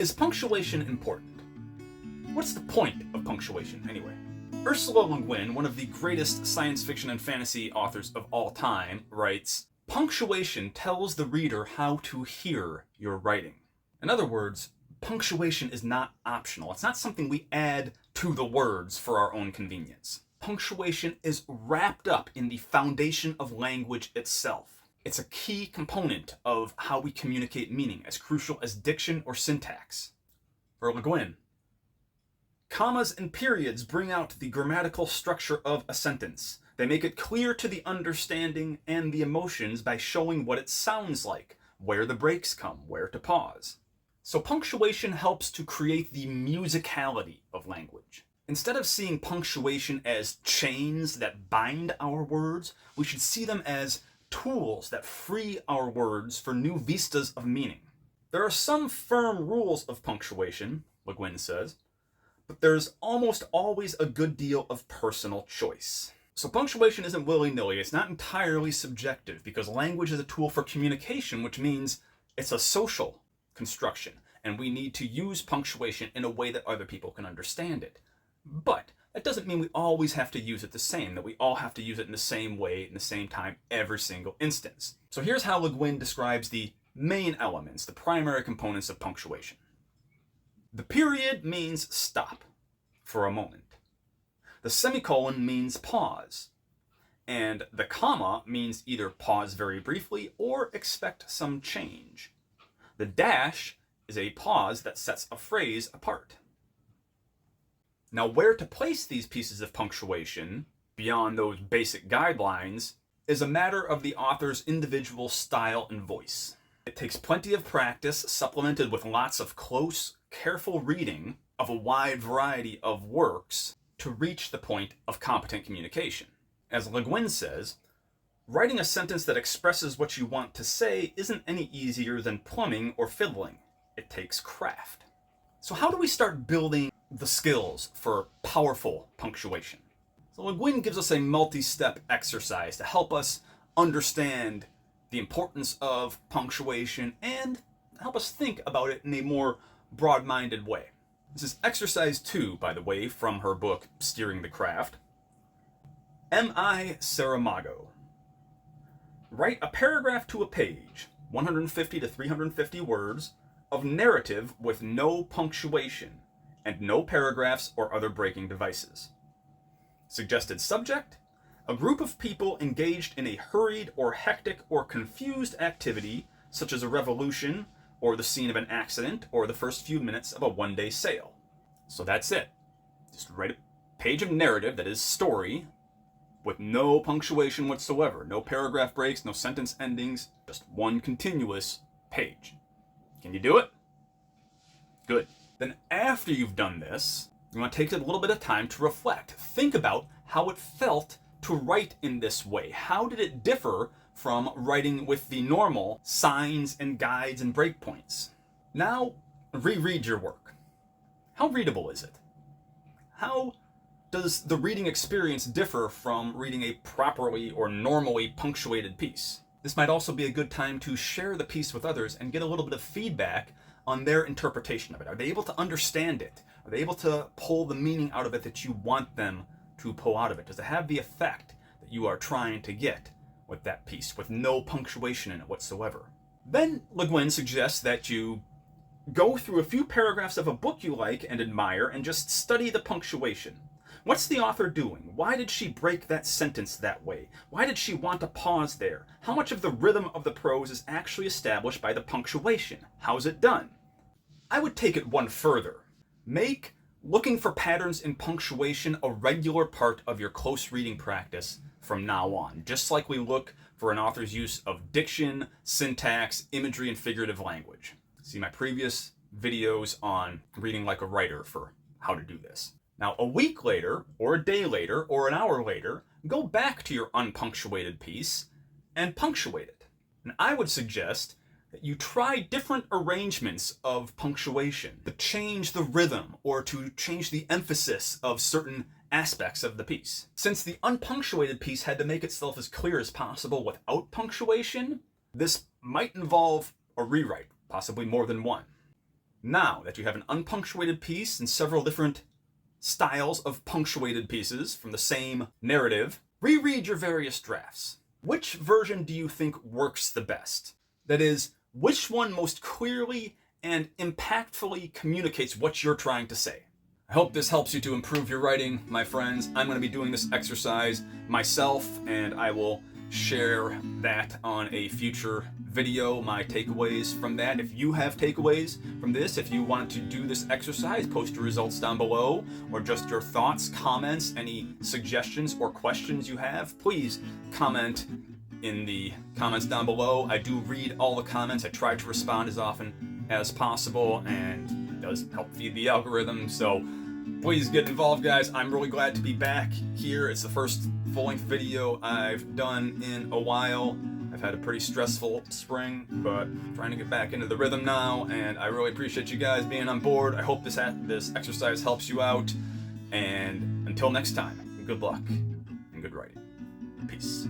Is punctuation important? What's the point of punctuation, anyway? Ursula K, one of the greatest science fiction and fantasy authors of all time, writes, "Punctuation tells the reader how to hear your writing." In other words, punctuation is not optional. It's not something we add to the words for our own convenience. Punctuation is wrapped up in the foundation of language itself. It's a key component of how we communicate meaning, as crucial as diction or syntax. For Guin, commas and periods bring out the grammatical structure of a sentence. They make it clear to the understanding and the emotions by showing what it sounds like, where the breaks come, where to pause. So punctuation helps to create the musicality of language. Instead of seeing punctuation as chains that bind our words, we should see them as tools that free our words for new vistas of meaning. There are some firm rules of punctuation, Guin says, but there's almost always a good deal of personal choice. So punctuation isn't willy-nilly, it's not entirely subjective, because language is a tool for communication, which means it's a social construction, and we need to use punctuation in a way that other people can understand it. But that doesn't mean we always have to use it the same, that we all have to use it in the same way, in the same time, every single instance. So here's how Guin describes the main elements, the primary components of punctuation. The period means stop for a moment. The semicolon means pause. And the comma means either pause very briefly or expect some change. The dash is a pause that sets a phrase apart. Now, where to place these pieces of punctuation, beyond those basic guidelines, is a matter of the author's individual style and voice. It takes plenty of practice, supplemented with lots of close, careful reading of a wide variety of works, to reach the point of competent communication. As Guin says, writing a sentence that expresses what you want to say isn't any easier than plumbing or fiddling. It takes craft. So how do we start building the skills for powerful punctuation? So Guin gives us a multi-step exercise to help us understand the importance of punctuation and help us think about it in a more broad-minded way. This is exercise 2, by the way, from her book, Steering the Craft. M.I. Saramago. Write a paragraph to a page, 150 to 350 words, of narrative with no punctuation and no paragraphs or other breaking devices. Suggested subject: a group of people engaged in a hurried or hectic or confused activity, such as a revolution, or the scene of an accident, or the first few minutes of a one-day sale. So that's it. Just write a page of narrative that is story, with no punctuation whatsoever, no paragraph breaks, no sentence endings, just one continuous page. Can you do it? Good. Then after you've done this, you want to take a little bit of time to reflect. Think about how it felt to write in this way. How did it differ from writing with the normal signs and guides and breakpoints? Now, reread your work. How readable is it? How does the reading experience differ from reading a properly or normally punctuated piece? This might also be a good time to share the piece with others and get a little bit of feedback on their interpretation of it. Are they able to understand it? Are they able to pull the meaning out of it that you want them to pull out of it? Does it have the effect that you are trying to get with that piece, with no punctuation in it whatsoever? Then Guin suggests that you go through a few paragraphs of a book you like and admire and just study the punctuation. What's the author doing? Why did she break that sentence that way? Why did she want to pause there? How much of the rhythm of the prose is actually established by the punctuation? How's it done? I would take it one further. Make looking for patterns in punctuation a regular part of your close reading practice from now on, just like we look for an author's use of diction, syntax, imagery, and figurative language. See my previous videos on reading like a writer for how to do this. Now, a week later, or a day later, or an hour later, go back to your unpunctuated piece and punctuate it. And I would suggest that you try different arrangements of punctuation to change the rhythm or to change the emphasis of certain aspects of the piece. Since the unpunctuated piece had to make itself as clear as possible without punctuation, this might involve a rewrite, possibly more than one. Now that you have an unpunctuated piece and several different styles of punctuated pieces from the same narrative, reread your various drafts. Which version do you think works the best? That is, which one most clearly and impactfully communicates what you're trying to say? I hope this helps you to improve your writing, my friends. I'm going to be doing this exercise myself, and I will share that on a future video, my takeaways from that. If you have takeaways from this, if you want to do this exercise, post your results down below, or just your thoughts, comments, any suggestions or questions you have, please comment in the comments down below. I do read all the comments. I try to respond as often as possible, and it does help feed the algorithm, so please get involved, guys. I'm really glad to be back here. It's the first full-length video I've done in a while. I've had a pretty stressful spring, but I'm trying to get back into the rhythm now, and I really appreciate you guys being on board. I hope this exercise helps you out, and until next time, good luck and good writing. Peace.